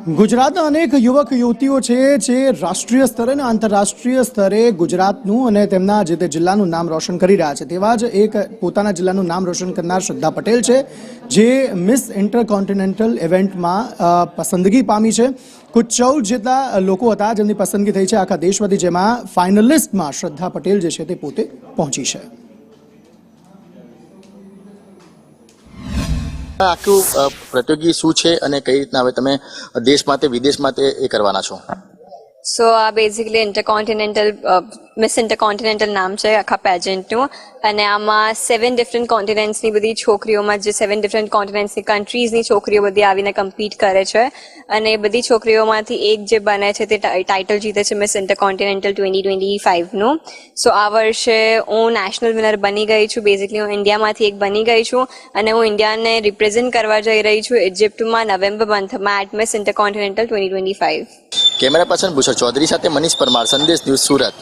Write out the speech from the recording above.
ગુજરાતના અનેક યુવક યુવતીઓ છે જે રાષ્ટ્રીય સ્તરે અને આંતરરાષ્ટ્રીય સ્તરે ગુજરાતનું અને તેમના જે તે જિલ્લાનું નામ રોશન કરી રહ્યા છે. તેવા જ એક પોતાના જિલ્લાનું નામ રોશન કરનાર શ્રદ્ધા પટેલ છે, જે મિસ ઇન્ટરકોન્ટિનેન્ટલ ઇવેન્ટમાં પસંદગી પામી છે. કુલ 14 જેટલા લોકો હતા જેમની પસંદગી થઈ છે આખા દેશમાંથી, જેમાં ફાઇનલિસ્ટમાં શ્રદ્ધા પટેલ જે છે તે પોતે પહોંચી છે. આખું પ્રતિયોગી શું છે અને કઈ રીતના હવે તમે દેશ માટે વિદેશ માટે એ કરવાના છો? સો આ બેઝિકલી મિસ ઇન્ટરકોન્ટિનેન્ટલ નામ છે આખા પેજન્ટનું, અને આમાં 7 ડિફરન્ટ કોન્ટિનેન્ટ્સની બધી છોકરીઓમાં જે 7 ડિફરન્ટ કોન્ટિનેન્ટ્સની કન્ટ્રીઝની છોકરીઓ બધી આવીને કમ્પીટ કરે છે, અને એ બધી છોકરીઓમાંથી એક જે બને છે તે ટાઇટલ જીતે છે મિસ ઇન્ટરકોન્ટિનેન્ટલ 2025નું. સો આ વર્ષે હું નેશનલ વિનર બની ગઈ છું. બેઝિકલી હું ઇન્ડિયામાંથી એક બની ગઈ છું, અને હું ઇન્ડિયાને રિપ્રેઝેન્ટ કરવા જઈ રહી છું ઇજિપ્તમાં નવેમ્બર મંથમાં at Miss Intercontinental 2025. Camera person Bhushan Chaudhary સાથે મનીષ પરમાર, સંદેશ ન્યૂઝ, સુરત.